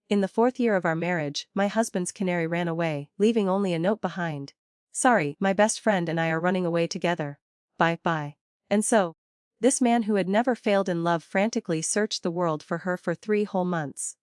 In the 4th year of our marriage, my husband's canary ran away, leaving only a note behind. Sorry, my best friend and I are running away together. Bye bye. And so, this man who had never failed in love frantically searched the world for her for 3 whole months.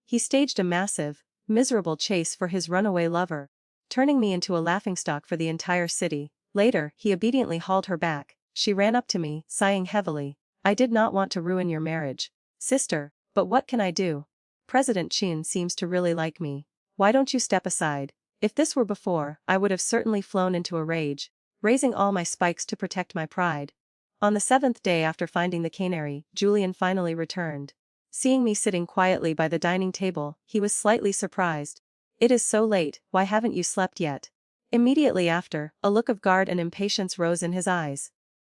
He staged a massive, miserable chase for his runaway lover, turning me into a laughingstock for the entire city. Later, he obediently hauled her back. She ran up to me, sighing heavily. I did not want to ruin your marriage, sister, but what can I do? President Chin seems to really like me. Why don't you step aside? If this were before, I would have certainly flown into a rage, raising all my spikes to protect my pride. On the 7th day after finding the canary, Julian finally returned. Seeing me sitting quietly by the dining table, he was slightly surprised. It is so late, why haven't you slept yet? Immediately after, a look of guard and impatience rose in his eyes.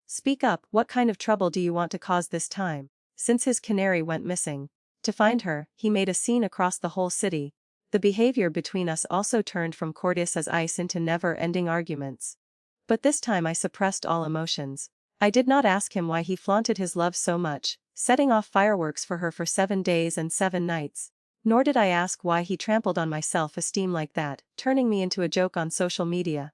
Speak up, what kind of trouble do you want to cause this time? Since his canary went missing. To find her, he made a scene across the whole city. The behavior between us also turned from courteous as ice into never-ending arguments. But this time I suppressed all emotions. I did not ask him why he flaunted his love so much, setting off fireworks for her for 7 days and 7 nights. Nor did I ask why he trampled on my self-esteem like that, turning me into a joke on social media.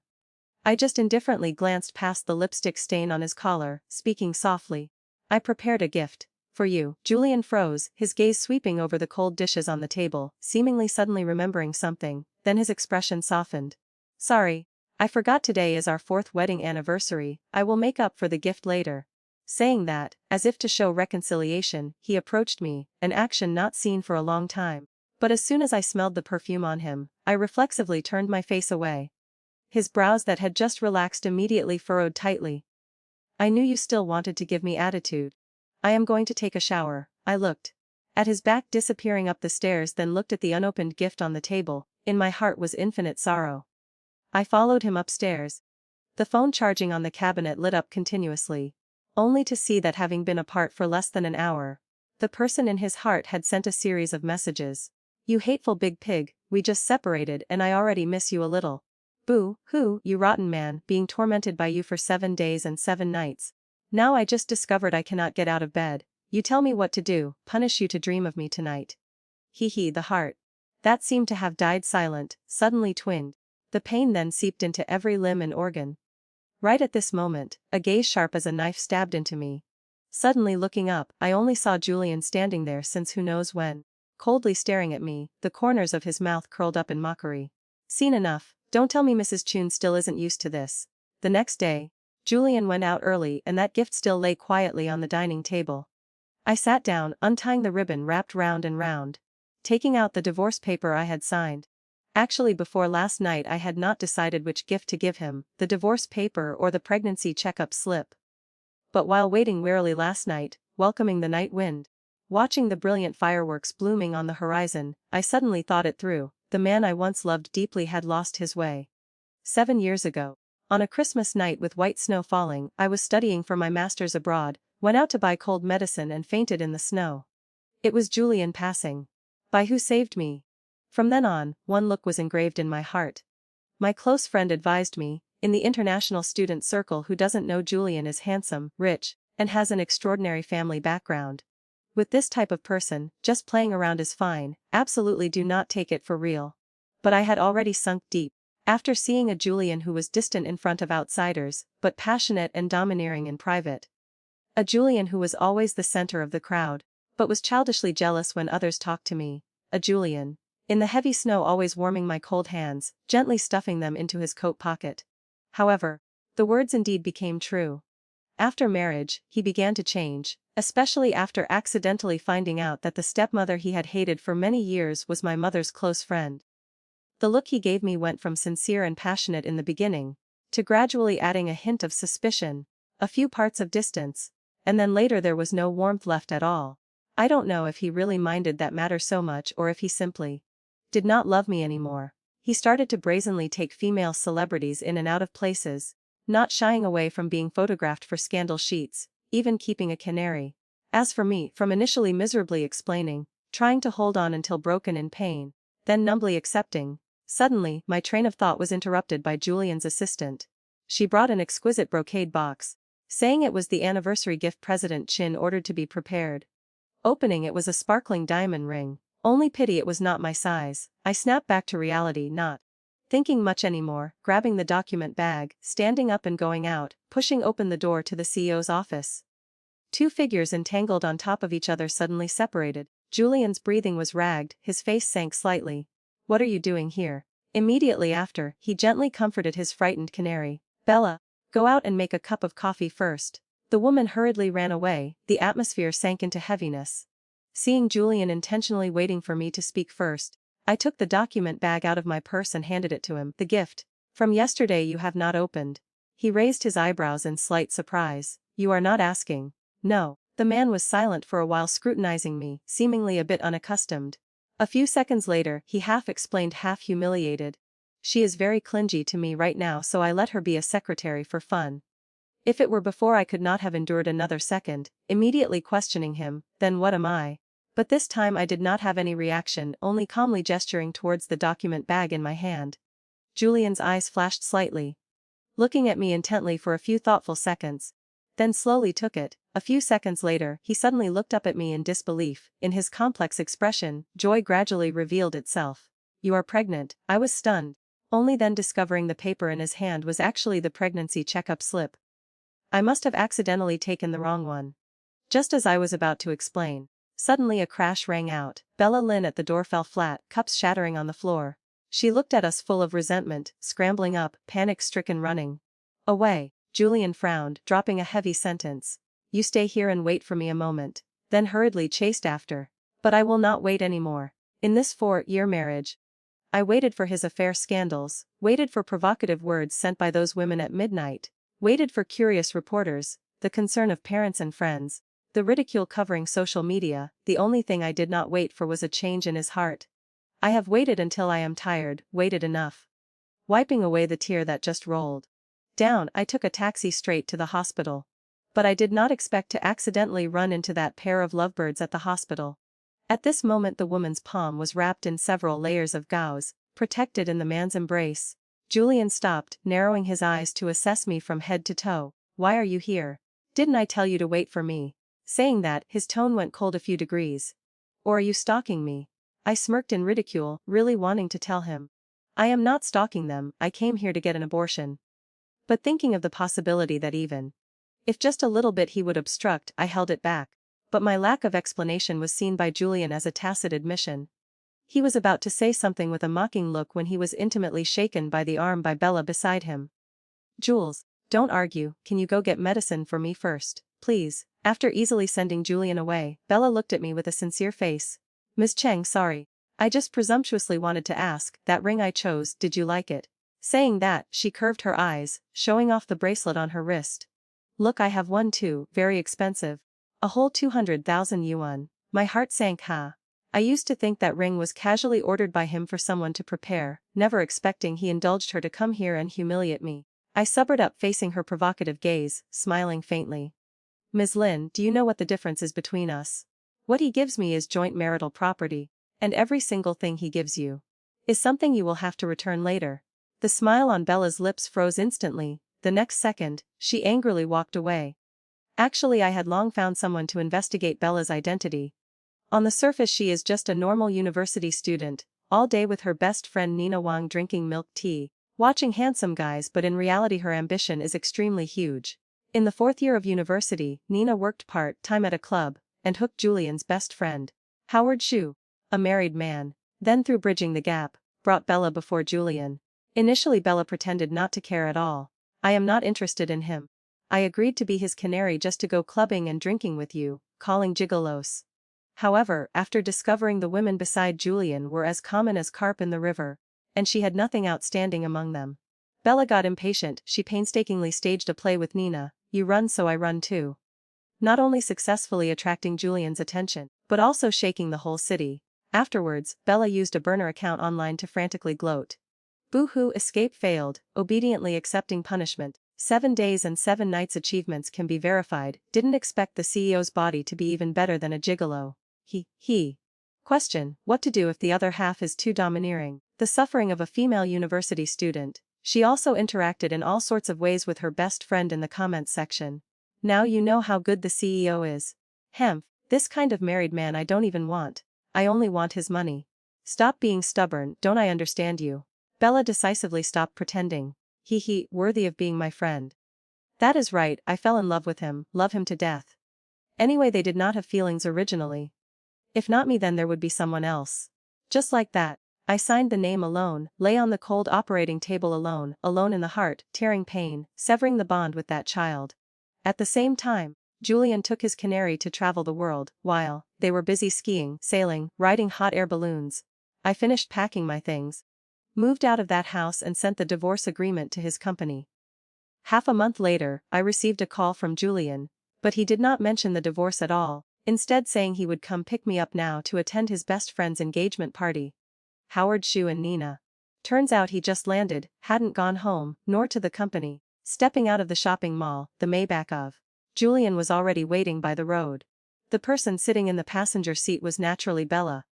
I just indifferently glanced past the lipstick stain on his collar, speaking softly. I prepared a gift. For you. Julian froze, his gaze sweeping over the cold dishes on the table, seemingly suddenly remembering something, then his expression softened. Sorry. I forgot today is our 4th wedding anniversary, I will make up for the gift later. Saying that, as if to show reconciliation, he approached me, an action not seen for a long time. But as soon as I smelled the perfume on him, I reflexively turned my face away. His brows that had just relaxed immediately furrowed tightly. I knew you still wanted to give me attitude. I am going to take a shower. I looked at his back disappearing up the stairs, then looked at the unopened gift on the table. In my heart was infinite sorrow. I followed him upstairs. The phone charging on the cabinet lit up continuously, only to see that having been apart for less than an hour, the person in his heart had sent a series of messages. You hateful big pig, we just separated and I already miss you a little. Boo, hoo, you rotten man, being tormented by you for 7 days and 7 nights. Now I just discovered I cannot get out of bed. You tell me what to do, punish you to dream of me tonight. Hee hee, the heart. That seemed to have died silent, suddenly twinned. The pain then seeped into every limb and organ. Right at this moment, a gaze sharp as a knife stabbed into me. Suddenly looking up, I only saw Julian standing there since who knows when, coldly staring at me, the corners of his mouth curled up in mockery. Seen enough, don't tell me Mrs. Chun still isn't used to this. The next day, Julian went out early and that gift still lay quietly on the dining table. I sat down, untying the ribbon wrapped round and round, taking out the divorce paper I had signed. Actually, before last night I had not decided which gift to give him, the divorce paper or the pregnancy checkup slip. But while waiting wearily last night, welcoming the night wind, watching the brilliant fireworks blooming on the horizon, I suddenly thought it through. The man I once loved deeply had lost his way. 7 years ago. On a Christmas night with white snow falling, I was studying for my master's abroad, went out to buy cold medicine and fainted in the snow. It was Julian passing by who saved me. From then on, one look was engraved in my heart. My close friend advised me, in the international student circle, who doesn't know Julian is handsome, rich, and has an extraordinary family background. With this type of person, just playing around is fine, absolutely do not take it for real. But I had already sunk deep. After seeing a Julian who was distant in front of outsiders, but passionate and domineering in private. A Julian who was always the center of the crowd, but was childishly jealous when others talked to me. A Julian, in the heavy snow, always warming my cold hands, gently stuffing them into his coat pocket. However, the words indeed became true. After marriage, he began to change, especially after accidentally finding out that the stepmother he had hated for many years was my mother's close friend. The look he gave me went from sincere and passionate in the beginning, to gradually adding a hint of suspicion, a few parts of distance, and then later there was no warmth left at all. I don't know if he really minded that matter so much or if he simply did not love me anymore. He started to brazenly take female celebrities in and out of places, not shying away from being photographed for scandal sheets, even keeping a canary. As for me, from initially miserably explaining, trying to hold on until broken in pain, then numbly accepting, suddenly my train of thought was interrupted by Julian's assistant. She brought an exquisite brocade box, saying it was the anniversary gift President Chin ordered to be prepared. Opening it was a sparkling diamond ring, Only pity it was not my size. I snapped back to reality, not thinking much anymore, grabbing the document bag, standing up and going out, pushing open the door to the CEO's office. Two figures entangled on top of each other suddenly separated. Julian's breathing was ragged, his face sank slightly. "What are you doing here?" Immediately after, he gently comforted his frightened canary. "Bella, go out and make a cup of coffee first." The woman hurriedly ran away, the atmosphere sank into heaviness. Seeing Julian intentionally waiting for me to speak first, I took the document bag out of my purse and handed it to him. "The gift from yesterday you have not opened." He raised his eyebrows in slight surprise. "You are not asking?" "No." The man was silent for a while, scrutinizing me, seemingly a bit unaccustomed. A few seconds later, he half explained, half humiliated. "She is very clingy to me right now, so I let her be a secretary for fun." If it were before, I could not have endured another second, immediately questioning him, "Then what am I?" But this time I did not have any reaction, only calmly gesturing towards the document bag in my hand. Julian's eyes flashed slightly, looking at me intently for a few thoughtful seconds, then slowly took it. A few seconds later, he suddenly looked up at me in disbelief. In his complex expression, joy gradually revealed itself. "You are pregnant." I was stunned, only then discovering the paper in his hand was actually the pregnancy checkup slip. I must have accidentally taken the wrong one. Just as I was about to explain, suddenly a crash rang out. Bella Lynn at the door fell flat, cups shattering on the floor. She looked at us full of resentment, scrambling up, panic-stricken, running away. Julian frowned, dropping a heavy sentence. "You stay here and wait for me a moment," then hurriedly chased after. But I will not wait anymore. In this 4-year marriage, I waited for his affair scandals, waited for provocative words sent by those women at midnight, waited for curious reporters, the concern of parents and friends, the ridicule covering social media. The only thing I did not wait for was a change in his heart. I have waited until I am tired, waited enough. Wiping away the tear that just rolled down, I took a taxi straight to the hospital. But I did not expect to accidentally run into that pair of lovebirds at the hospital. At this moment the woman's palm was wrapped in several layers of gauze, protected in the man's embrace. Julian stopped, narrowing his eyes to assess me from head to toe. "Why are you here? Didn't I tell you to wait for me?" Saying that, his tone went cold a few degrees. "Or are you stalking me?" I smirked in ridicule, really wanting to tell him, "I am not stalking them, I came here to get an abortion." But thinking of the possibility that even if just a little bit he would obstruct, I held it back. But my lack of explanation was seen by Julian as a tacit admission. He was about to say something with a mocking look when he was intimately shaken by the arm by Bella beside him. "Jules, don't argue, can you go get medicine for me first, please?" After easily sending Julian away, Bella looked at me with a sincere face. "Ms. Cheng, sorry. I just presumptuously wanted to ask, that ring I chose, did you like it?" Saying that, she curved her eyes, showing off the bracelet on her wrist. "Look, I have one too, very expensive. A whole 200,000 yuan. My heart sank. I used to think that ring was casually ordered by him for someone to prepare, never expecting he indulged her to come here and humiliate me." I sobered up, facing her provocative gaze, smiling faintly. "Ms. Lin, do you know what the difference is between us? What he gives me is joint marital property, and every single thing he gives you is something you will have to return later." The smile on Bella's lips froze instantly. The next second, she angrily walked away. Actually, I had long found someone to investigate Bella's identity. On the surface she is just a normal university student, all day with her best friend Nina Wang drinking milk tea, watching handsome guys, but in reality her ambition is extremely huge. In the 4th year of university, Nina worked part-time at a club, and hooked Julian's best friend, Howard Shu, a married man, then through bridging the gap, brought Bella before Julian. Initially Bella pretended not to care at all. "I am not interested in him. I agreed to be his canary just to go clubbing and drinking with you, calling gigolos." However, after discovering the women beside Julian were as common as carp in the river, and she had nothing outstanding among them, Bella got impatient. She painstakingly staged a play with Nina, "You run so I run too." Not only successfully attracting Julian's attention, but also shaking the whole city. Afterwards, Bella used a burner account online to frantically gloat. "Boo-hoo, escape failed, obediently accepting punishment. 7 days and 7 nights achievements can be verified. Didn't expect the CEO's body to be even better than a gigolo. He. Question, what to do if the other half is too domineering? The suffering of a female university student." She also interacted in all sorts of ways with her best friend in the comments section. "Now you know how good the CEO is. Hemph, this kind of married man I don't even want. I only want his money. Stop being stubborn, don't I understand you? Bella decisively stopped pretending. He, worthy of being my friend. That is right, I fell in love with him, love him to death. Anyway, they did not have feelings originally. If not me, then there would be someone else. Just like that. I signed the name alone, lay on the cold operating table alone, alone in the heart, tearing pain, severing the bond with that child. At the same time, Julian took his Canary to travel the world, while they were busy skiing, sailing, riding hot air balloons. I finished packing my things, moved out of that house and sent the divorce agreement to his company. Half a month later, I received a call from Julian, but he did not mention the divorce at all, instead saying he would come pick me up now to attend his best friend's engagement party. Howard, Shu and Nina. Turns out he just landed, hadn't gone home, nor to the company. Stepping out of the shopping mall, the Maybach of Julian was already waiting by the road. The person sitting in the passenger seat was naturally Bella.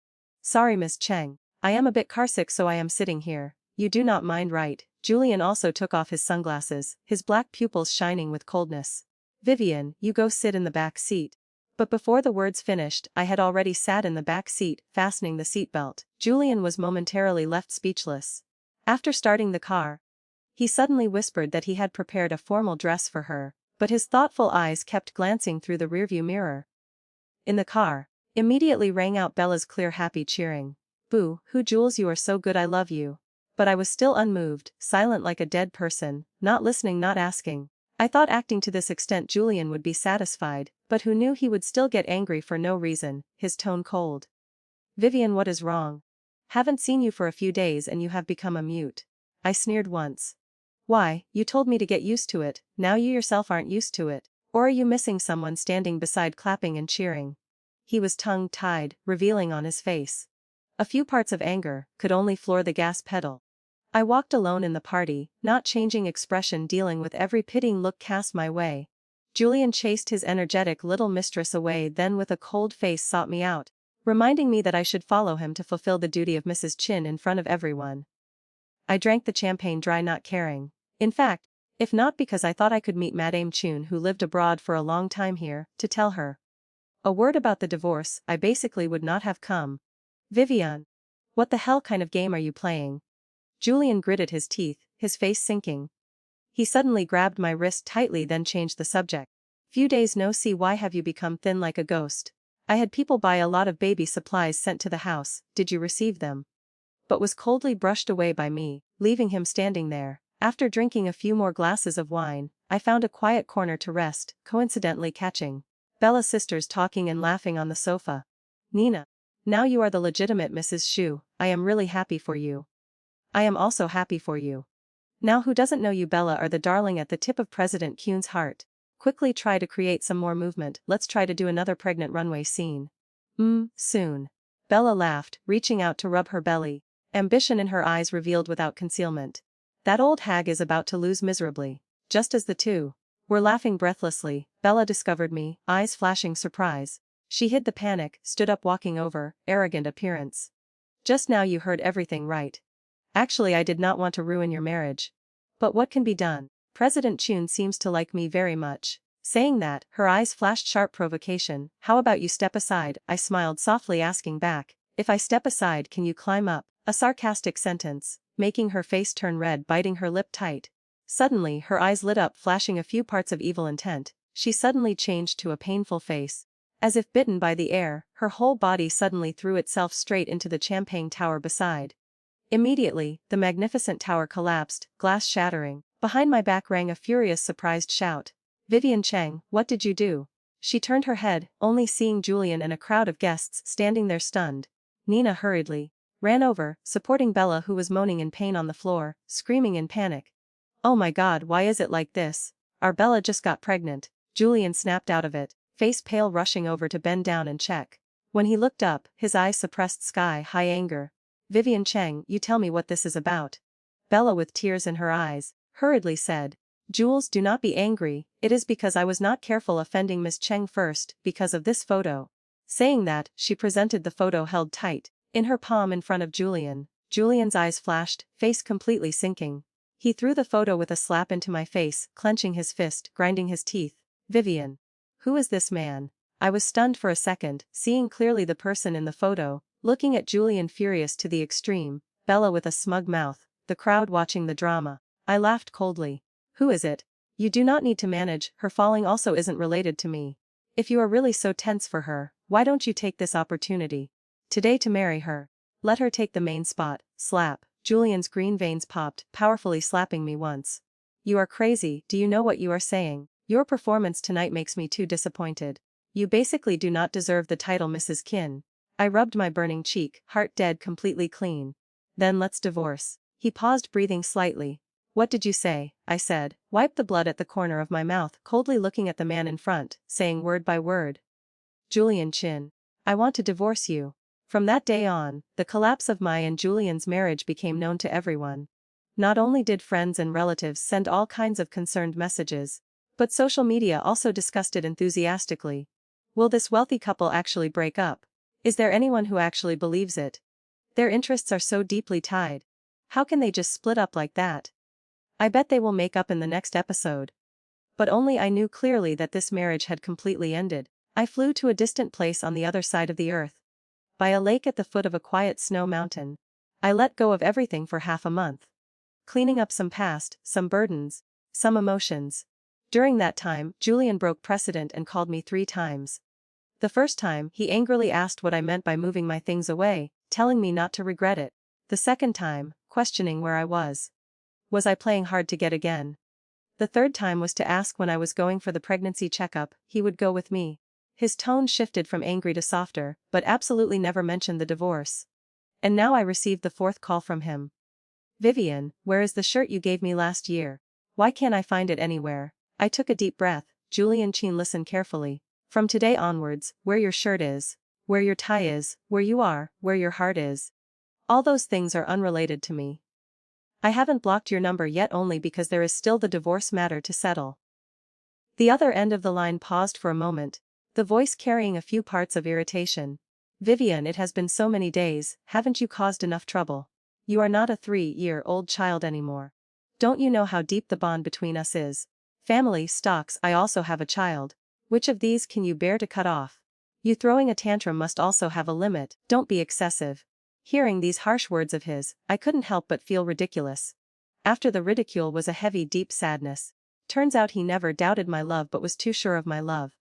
Sorry, Miss Cheng. I am a bit carsick, so I am sitting here. You do not mind, right? Julian also took off his sunglasses, his black pupils shining with coldness. Vivian, you go sit in the back seat. But before the words finished, I had already sat in the back seat, fastening the seatbelt. Julian was momentarily left speechless. After starting the car, he suddenly whispered that he had prepared a formal dress for her, but his thoughtful eyes kept glancing through the rearview mirror. In the car, immediately rang out Bella's clear happy cheering. Boo, who Jules, you are so good, I love you. But I was still unmoved, silent like a dead person, not listening, not asking. I thought acting to this extent Julian would be satisfied, but who knew he would still get angry for no reason, his tone cold. Vivian, what is wrong? Haven't seen you for a few days and you have become a mute. I sneered once. Why, you told me to get used to it, now you yourself aren't used to it. Or are you missing someone standing beside clapping and cheering? He was tongue-tied, revealing on his face a few parts of anger, could only floor the gas pedal. I walked alone in the party, not changing expression, dealing with every pitying look cast my way. Julian chased his energetic little mistress away, then with a cold face sought me out, reminding me that I should follow him to fulfill the duty of Mrs. Chin in front of everyone. I drank the champagne dry, not caring. In fact, if not because I thought I could meet Madame Chun, who lived abroad for a long time here, to tell her a word about the divorce, I basically would not have come. Vivian, what the hell kind of game are you playing? Julian gritted his teeth, his face sinking. He suddenly grabbed my wrist tightly, then changed the subject. Few days no see, why have you become thin like a ghost? I had people buy a lot of baby supplies sent to the house, did you receive them? But was coldly brushed away by me, leaving him standing there. After drinking a few more glasses of wine, I found a quiet corner to rest, coincidentally catching Bella's sisters talking and laughing on the sofa. Nina, now you are the legitimate Mrs. Shu, I am really happy for you. I am also happy for you. Now who doesn't know you? Bella are the darling at the tip of President Kuhn's heart. Quickly try to create some more movement, let's try to do another pregnant runway scene. Soon. Bella laughed, reaching out to rub her belly, ambition in her eyes revealed without concealment. That old hag is about to lose miserably. Just as the two were laughing breathlessly, Bella discovered me, eyes flashing surprise. She hid the panic, stood up, walking over, arrogant appearance. Just now you heard everything right. Actually, I did not want to ruin your marriage. But what can be done? President Chun seems to like me very much. Saying that, her eyes flashed sharp provocation. How about you step aside? I smiled softly, asking back, if I step aside, can you climb up? A sarcastic sentence, making her face turn red, biting her lip tight. Suddenly, her eyes lit up, flashing a few parts of evil intent. She suddenly changed to a painful face. As if bitten by the air, her whole body suddenly threw itself straight into the champagne tower beside. Immediately, the magnificent tower collapsed, glass shattering. Behind my back rang a furious, surprised shout. Vivian Cheng, what did you do? She turned her head, only seeing Julian and a crowd of guests standing there stunned. Nina hurriedly ran over, supporting Bella, who was moaning in pain on the floor, screaming in panic. Oh my God, why is it like this? Our Bella just got pregnant. Julian snapped out of it, face pale, rushing over to bend down and check. When he looked up, his eyes suppressed sky-high anger. Vivian Cheng, you tell me what this is about. Bella, with tears in her eyes, hurriedly said. Jules, do not be angry, it is because I was not careful, offending Miss Cheng first, because of this photo. Saying that, she presented the photo held tight in her palm in front of Julian. Julian's eyes flashed, face completely sinking. He threw the photo with a slap into my face, clenching his fist, grinding his teeth. Vivian. Who is this man? I was stunned for a second, seeing clearly the person in the photo, Looking at Julian furious to the extreme, Bella with a smug mouth, the crowd watching the drama. I laughed coldly. Who is it? You do not need to manage, her falling also isn't related to me. If you are really so tense for her, why don't you take this opportunity today to marry her? Let her take the main spot. Slap. Julian's green veins popped, powerfully slapping me once. You are crazy, do you know what you are saying? Your performance tonight makes me too disappointed. You basically do not deserve the title Mrs. Kin. I rubbed my burning cheek, heart dead completely clean. Then let's divorce. He paused, breathing slightly. What did you say? I said, wiped the blood at the corner of my mouth, coldly looking at the man in front, saying word by word. Julian Chin. I want to divorce you. From that day on, the collapse of my and Julian's marriage became known to everyone. Not only did friends and relatives send all kinds of concerned messages, but social media also discussed it enthusiastically. Will this wealthy couple actually break up? Is there anyone who actually believes it? Their interests are so deeply tied. How can they just split up like that? I bet they will make up in the next episode. But only I knew clearly that this marriage had completely ended. I flew to a distant place on the other side of the earth. By a lake at the foot of a quiet snow mountain. I let go of everything for half a month. Cleaning up some past, some burdens, some emotions. During that time, Julian broke precedent and called me 3 times. The first time, he angrily asked what I meant by moving my things away, telling me not to regret it. The second time, questioning where I was. Was I playing hard to get again? The third time was to ask when I was going for the pregnancy checkup, he would go with me. His tone shifted from angry to softer, but absolutely never mentioned the divorce. And now I received the 4th call from him. Vivian, where is the shirt you gave me last year? Why can't I find it anywhere? I took a deep breath. Julian Chin, listen carefully. From today onwards, where your shirt is, where your tie is, where you are, where your heart is. All those things are unrelated to me. I haven't blocked your number yet only because there is still the divorce matter to settle. The other end of the line paused for a moment, the voice carrying a few parts of irritation. Vivian, it has been so many days, haven't you caused enough trouble? You are not a 3-year-old child anymore. Don't you know how deep the bond between us is? Family, stocks, I also have a child. Which of these can you bear to cut off? You throwing a tantrum must also have a limit, don't be excessive. Hearing these harsh words of his, I couldn't help but feel ridiculous. After the ridicule was a heavy, deep sadness. Turns out he never doubted my love but was too sure of my love.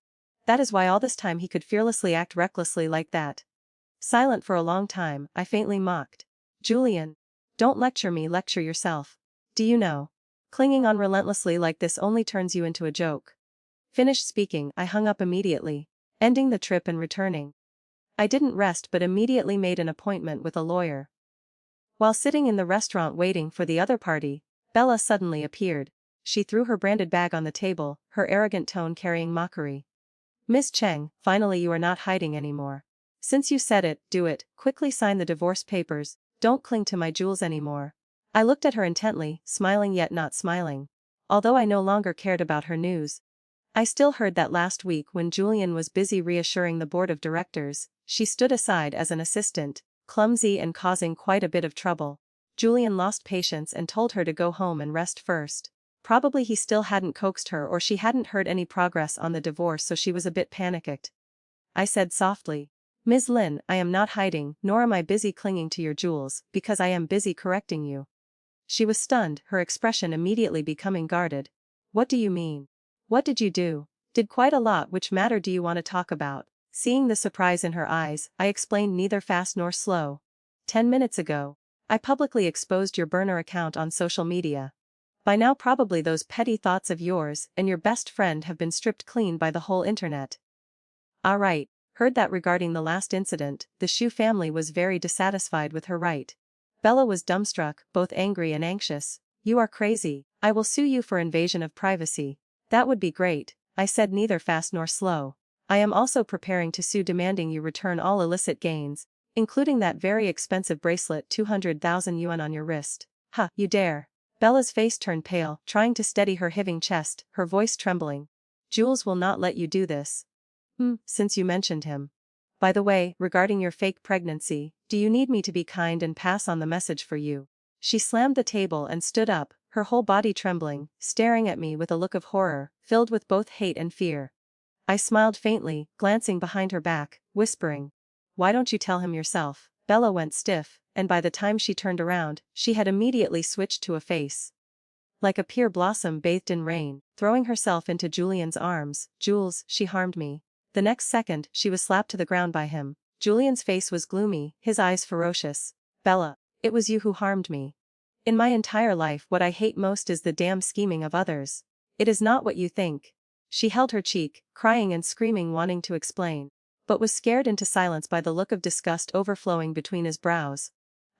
That is why all this time he could fearlessly act recklessly like that. Silent for a long time, I faintly mocked. Julian. Don't lecture me, lecture yourself. Do you know? Clinging on relentlessly like this only turns you into a joke. Finished speaking, I hung up immediately, ending the trip and returning. I didn't rest but immediately made an appointment with a lawyer. While sitting in the restaurant waiting for the other party, Bella suddenly appeared. She threw her branded bag on the table, her arrogant tone carrying mockery. Miss Cheng, finally you are not hiding anymore. Since you said it, do it, quickly sign the divorce papers, don't cling to my jewels anymore. I looked at her intently, smiling yet not smiling. Although I no longer cared about her news. I still heard that last week when Julian was busy reassuring the board of directors, she stood aside as an assistant, clumsy and causing quite a bit of trouble. Julian lost patience and told her to go home and rest first. Probably he still hadn't coaxed her or she hadn't heard any progress on the divorce so she was a bit panicked. I said softly, Ms. Lin, I am not hiding, nor am I busy clinging to your jewels, because I am busy correcting you. She was stunned, her expression immediately becoming guarded. What do you mean? What did you do? Did quite a lot. Which matter do you want to talk about? Seeing the surprise in her eyes, I explained neither fast nor slow. 10 minutes ago, I publicly exposed your burner account on social media. By now probably those petty thoughts of yours and your best friend have been stripped clean by the whole internet. Alright, heard that regarding the last incident, the Shu family was very dissatisfied with her right. Bella was dumbstruck, both angry and anxious. You are crazy, I will sue you for invasion of privacy. That would be great, I said neither fast nor slow. I am also preparing to sue demanding you return all illicit gains, including that very expensive bracelet 200,000 yuan on your wrist. Ha, you dare. Bella's face turned pale, trying to steady her heaving chest, her voice trembling. Jules will not let you do this. Since you mentioned him. By the way, regarding your fake pregnancy, do you need me to be kind and pass on the message for you? She slammed the table and stood up, her whole body trembling, staring at me with a look of horror, filled with both hate and fear. I smiled faintly, glancing behind her back, whispering. Why don't you tell him yourself? Bella went stiff, and by the time she turned around, she had immediately switched to a face like a pear blossom bathed in rain, throwing herself into Julian's arms. "Jules, she harmed me." The next second, she was slapped to the ground by him. Julian's face was gloomy, his eyes ferocious. "Bella, it was you who harmed me. In my entire life, what I hate most is the damn scheming of others. It is not what you think." She held her cheek, crying and screaming, wanting to explain, but was scared into silence by the look of disgust overflowing between his brows.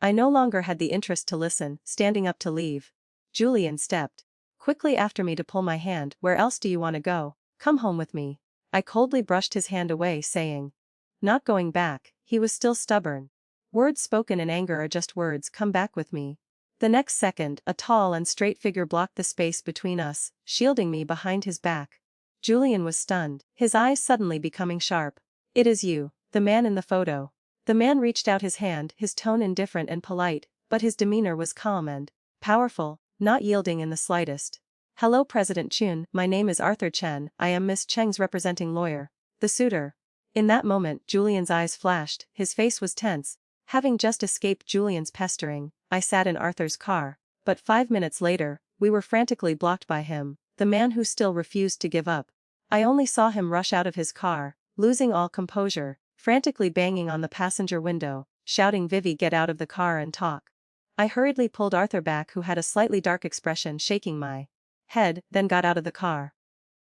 I no longer had the interest to listen, standing up to leave. Julian stepped quickly after me to pull my hand. "Where else do you want to go? Come home with me." I coldly brushed his hand away, saying, "Not going back." He was still stubborn. "Words spoken in anger are just words. Come back with me." The next second, a tall and straight figure blocked the space between us, shielding me behind his back. Julian was stunned, his eyes suddenly becoming sharp. "It is you, the man in the photo." The man reached out his hand, his tone indifferent and polite, but his demeanor was calm and powerful, not yielding in the slightest. "Hello, President Chun, my name is Arthur Chen, I am Miss Cheng's representing lawyer." The suitor. In that moment, Julian's eyes flashed, his face was tense. Having just escaped Julian's pestering, I sat in Arthur's car, but 5 minutes later, we were frantically blocked by him, the man who still refused to give up. I only saw him rush out of his car, losing all composure, frantically banging on the passenger window, shouting, "Vivi, get out of the car and talk." I hurriedly pulled Arthur back, who had a slightly dark expression, shaking my head, then got out of the car.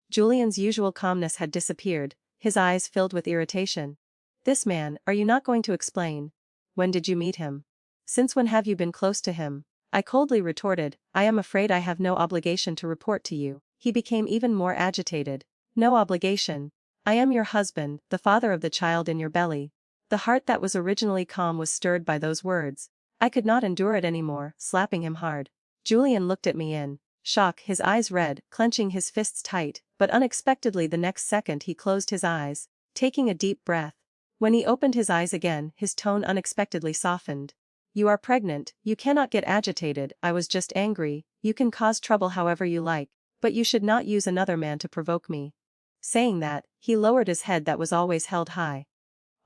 Julian's usual calmness had disappeared, his eyes filled with irritation. "This man, are you not going to explain? When did you meet him? Since when have you been close to him?" I coldly retorted, "I am afraid I have no obligation to report to you." He became even more agitated. "No obligation? I am your husband, the father of the child in your belly." The heart that was originally calm was stirred by those words. I could not endure it anymore, slapping him hard. Julian looked at me in shock, his eyes red, clenching his fists tight, but unexpectedly the next second he closed his eyes, taking a deep breath. When he opened his eyes again, his tone unexpectedly softened. "You are pregnant, you cannot get agitated, I was just angry. You can cause trouble however you like, but you should not use another man to provoke me." Saying that, he lowered his head that was always held high.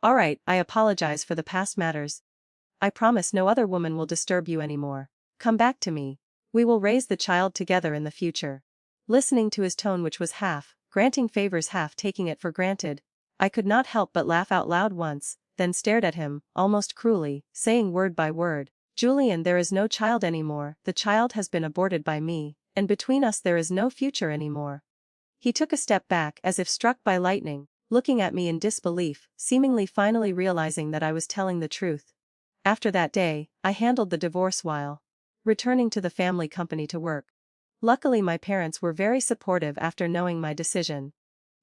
"All right, I apologize for the past matters. I promise no other woman will disturb you anymore. Come back to me. We will raise the child together in the future." Listening to his tone, which was half granting favors, half taking it for granted, I could not help but laugh out loud once, then stared at him, almost cruelly, saying word by word, "Julian, there is no child anymore, the child has been aborted by me, and between us there is no future anymore." He took a step back as if struck by lightning, looking at me in disbelief, seemingly finally realizing that I was telling the truth. After that day, I handled the divorce while returning to the family company to work. Luckily, my parents were very supportive after knowing my decision.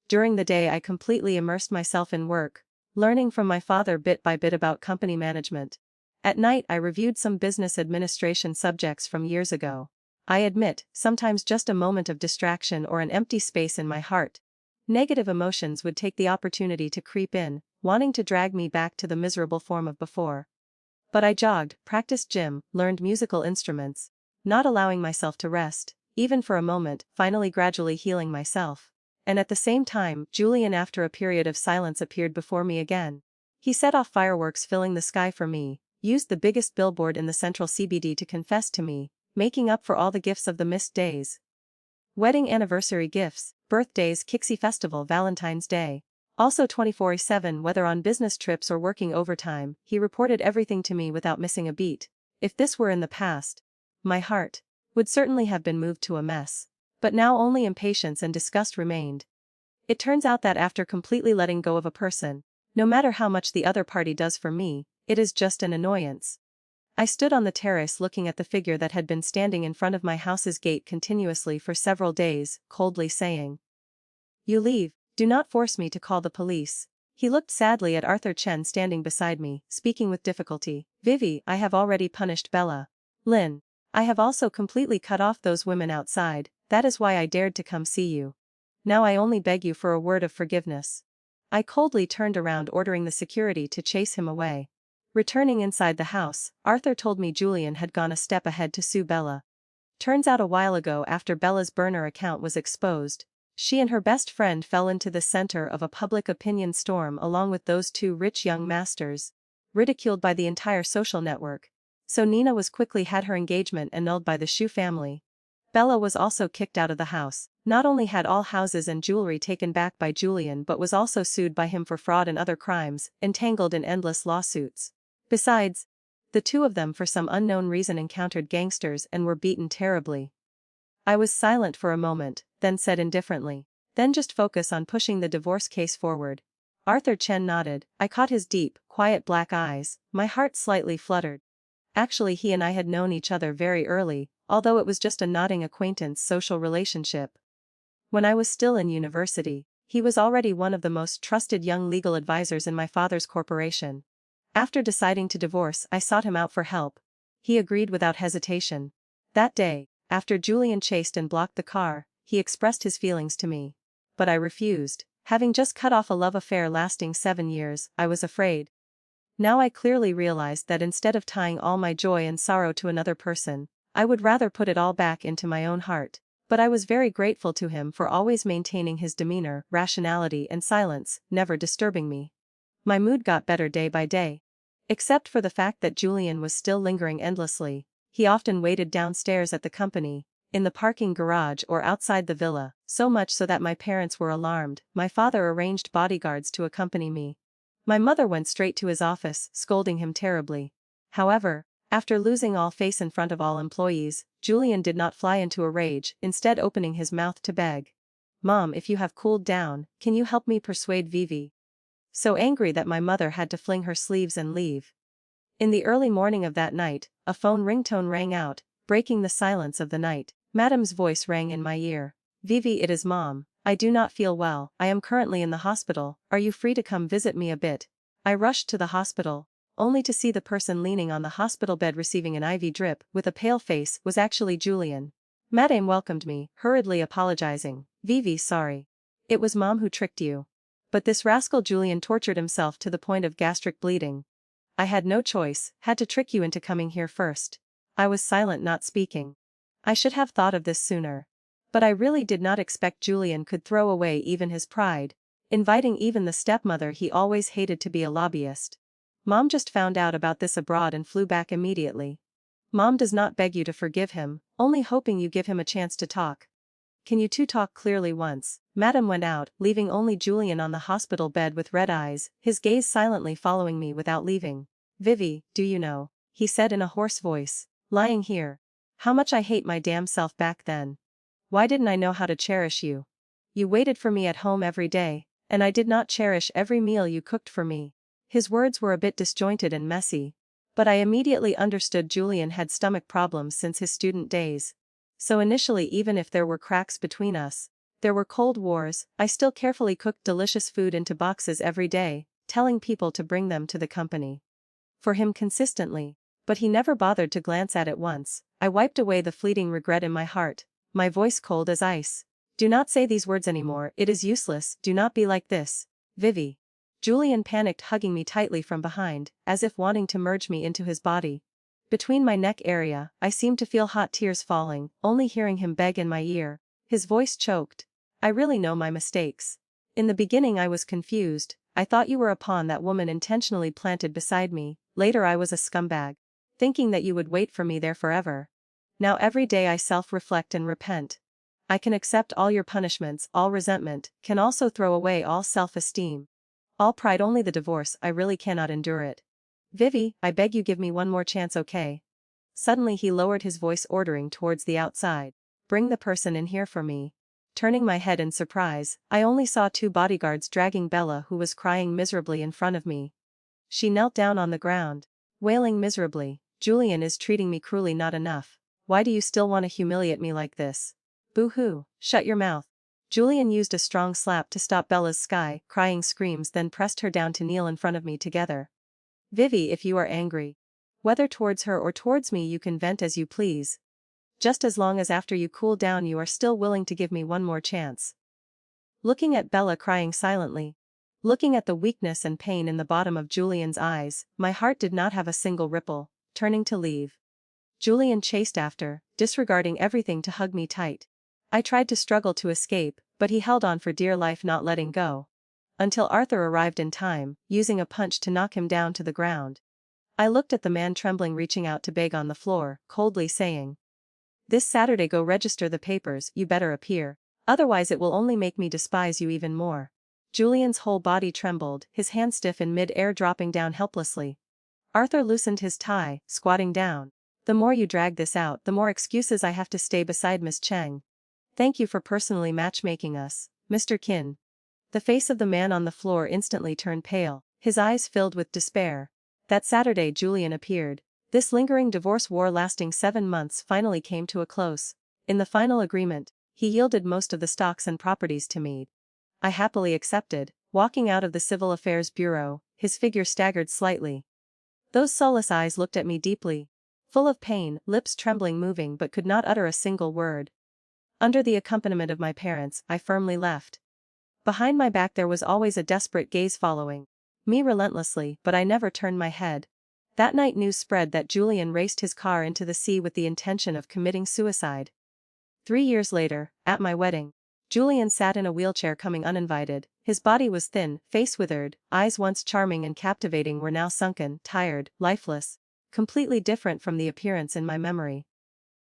During the day, I completely immersed myself in work, learning from my father bit by bit about company management. At night, I reviewed some business administration subjects from years ago. I admit, sometimes just a moment of distraction or an empty space in my heart, negative emotions would take the opportunity to creep in, wanting to drag me back to the miserable form of before. But I jogged, practiced gym, learned musical instruments, not allowing myself to rest, even for a moment, finally gradually healing myself. And at the same time, Julian, after a period of silence, appeared before me again. He set off fireworks filling the sky for me, used the biggest billboard in the central CBD to confess to me, making up for all the gifts of the missed days. Wedding anniversary gifts, birthdays, Kixie Festival, Valentine's Day. Also 24/7, whether on business trips or working overtime, he reported everything to me without missing a beat. If this were in the past, my heart would certainly have been moved to a mess. But now only impatience and disgust remained. It turns out that after completely letting go of a person, no matter how much the other party does for me, it is just an annoyance. I stood on the terrace looking at the figure that had been standing in front of my house's gate continuously for several days, coldly saying, "You leave, do not force me to call the police." He looked sadly at Arthur Chen standing beside me, speaking with difficulty. "Vivi, I have already punished Bella. Lin, I have also completely cut off those women outside, that is why I dared to come see you. Now I only beg you for a word of forgiveness." I coldly turned around, ordering the security to chase him away. Returning inside the house, Arthur told me Julian had gone a step ahead to sue Bella. Turns out a while ago, after Bella's burner account was exposed, she and her best friend fell into the center of a public opinion storm along with those two rich young masters. ridiculed by the entire social network. So Nina was quickly had her engagement annulled by the Shu family. Bella was also kicked out of the house. Not only had all houses and jewelry taken back by Julian but was also sued by him for fraud and other crimes, entangled in endless lawsuits. Besides, the two of them for some unknown reason encountered gangsters and were beaten terribly. I was silent for a moment, then said indifferently, "Then just focus on pushing the divorce case forward." Arthur Chen nodded. I caught his deep, quiet black eyes. My heart slightly fluttered. Actually, he and I had known each other very early, although it was just a nodding acquaintance social relationship. When I was still in university, he was already one of the most trusted young legal advisors in my father's corporation. After deciding to divorce, I sought him out for help. He agreed without hesitation. That day, after Julian chased and blocked the car, he expressed his feelings to me. But I refused. Having just cut off a love affair lasting 7 years, I was afraid. Now I clearly realized that instead of tying all my joy and sorrow to another person, I would rather put it all back into my own heart. But I was very grateful to him for always maintaining his demeanor, rationality and silence, never disturbing me. My mood got better day by day. Except for the fact that Julian was still lingering endlessly. He often waited downstairs at the company, in the parking garage or outside the villa, so much so that my parents were alarmed. My father arranged bodyguards to accompany me. My mother went straight to his office, scolding him terribly. However, after losing all face in front of all employees, Julian did not fly into a rage, instead opening his mouth to beg. "Mom, if you have cooled down, can you help me persuade Vivi?" So angry that my mother had to fling her sleeves and leave. In the early morning of that night, a phone ringtone rang out, breaking the silence of the night. Madame's voice rang in my ear. "Vivi, it is Mom. I do not feel well. I am currently in the hospital. Are you free to come visit me a bit?" I rushed to the hospital, only to see the person leaning on the hospital bed receiving an IV drip with a pale face was actually Julian. Madame welcomed me, hurriedly apologizing. "Vivi, sorry. It was Mom who tricked you." But this rascal Julian tortured himself to the point of gastric bleeding. "I had no choice, had to trick you into coming here first." I was silent, not speaking. I should have thought of this sooner. But I really did not expect Julian could throw away even his pride, inviting even the stepmother he always hated to be a lobbyist. Mom just found out about this abroad and flew back immediately. Mom does not beg you to forgive him, only hoping you give him a chance to talk. Can you two talk clearly once? Madame went out, leaving only Julian on the hospital bed with red eyes, his gaze silently following me without leaving. "Vivi, do you know," he said in a hoarse voice, "lying here, how much I hate my damn self back then. Why didn't I know how to cherish you? You waited for me at home every day, and I did not cherish every meal you cooked for me." His words were a bit disjointed and messy, but I immediately understood Julian had stomach problems since his student days. So initially, even if there were cracks between us, there were cold wars, I still carefully cooked delicious food into boxes every day, telling people to bring them to the company. For him consistently. But he never bothered to glance at it once. I wiped away the fleeting regret in my heart, my voice cold as ice. "Do not say these words anymore, it is useless, do not be like this, Vivi." Julian panicked, hugging me tightly from behind, as if wanting to merge me into his body. Between my neck area, I seemed to feel hot tears falling, only hearing him beg in my ear. His voice choked. "I really know my mistakes. In the beginning I was confused, I thought you were a pawn that woman intentionally planted beside me, later I was a scumbag, thinking that you would wait for me there forever. Now every day I self-reflect and repent. I can accept all your punishments, all resentment, can also throw away all self-esteem. All pride, only the divorce, I really cannot endure it. Vivi, I beg you give me one more chance, okay?" Suddenly he lowered his voice, ordering towards the outside. "Bring the person in here for me." Turning my head in surprise, I only saw 2 bodyguards dragging Bella, who was crying miserably in front of me. She knelt down on the ground, wailing miserably. "Julian is treating me cruelly, not enough. Why do you still want to humiliate me like this? Boo-hoo, shut your mouth." Julian used a strong slap to stop Bella's crying screams, then pressed her down to kneel in front of me together. "Vivi, if you are angry, whether towards her or towards me, you can vent as you please. Just as long as after you cool down you are still willing to give me one more chance." Looking at Bella crying silently, looking at the weakness and pain in the bottom of Julian's eyes, my heart did not have a single ripple. Turning to leave, Julian chased after, disregarding everything, to hug me tight. I tried to struggle to escape, but he held on for dear life, not letting go. until Arthur arrived in time, using a punch to knock him down to the ground. I looked at the man trembling, reaching out to beg on the floor, coldly saying, "This Saturday go register the papers, you better appear. Otherwise it will only make me despise you even more." Julian's whole body trembled, his hand stiff in mid-air, dropping down helplessly. Arthur loosened his tie, squatting down. "The more you drag this out, the more excuses I have to stay beside Miss Cheng. Thank you for personally matchmaking us, Mr. Qin." The face of the man on the floor instantly turned pale, his eyes filled with despair. That Saturday Julian appeared. This lingering divorce war lasting 7 months finally came to a close. In the final agreement, he yielded most of the stocks and properties to me. I happily accepted, walking out of the Civil Affairs Bureau, his figure staggered slightly. Those soulless eyes looked at me deeply. Full of pain, lips trembling, moving but could not utter a single word. Under the accompaniment of my parents, I firmly left. Behind my back there was always a desperate gaze following me relentlessly, but I never turned my head. That night news spread that Julian raced his car into the sea with the intention of committing suicide. 3 years later, at my wedding, Julian sat in a wheelchair, coming uninvited. His body was thin, face withered, eyes once charming and captivating were now sunken, tired, lifeless, completely different from the appearance in my memory.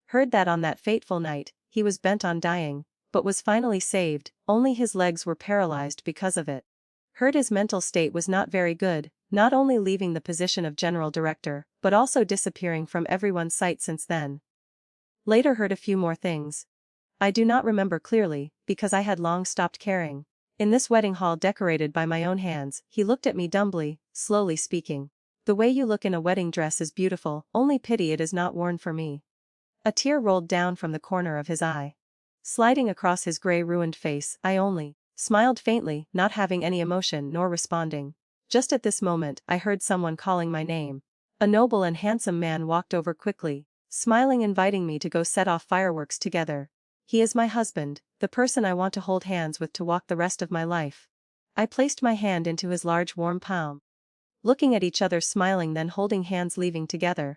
Heard that on that fateful night, he was bent on dying, but was finally saved, only his legs were paralyzed because of it. Heard his mental state was not very good, not only leaving the position of general director, but also disappearing from everyone's sight since then. Later heard a few more things. I do not remember clearly, because I had long stopped caring. In this wedding hall decorated by my own hands, he looked at me dumbly, slowly speaking. "The way you look in a wedding dress is beautiful, only pity it is not worn for me." A tear rolled down from the corner of his eye. Sliding across his gray ruined face, I only smiled faintly, not having any emotion nor responding. Just at this moment, I heard someone calling my name. A noble and handsome man walked over quickly, smiling, inviting me to go set off fireworks together. He is my husband, the person I want to hold hands with to walk the rest of my life. I placed my hand into his large warm palm. Looking at each other, smiling, then holding hands, leaving together.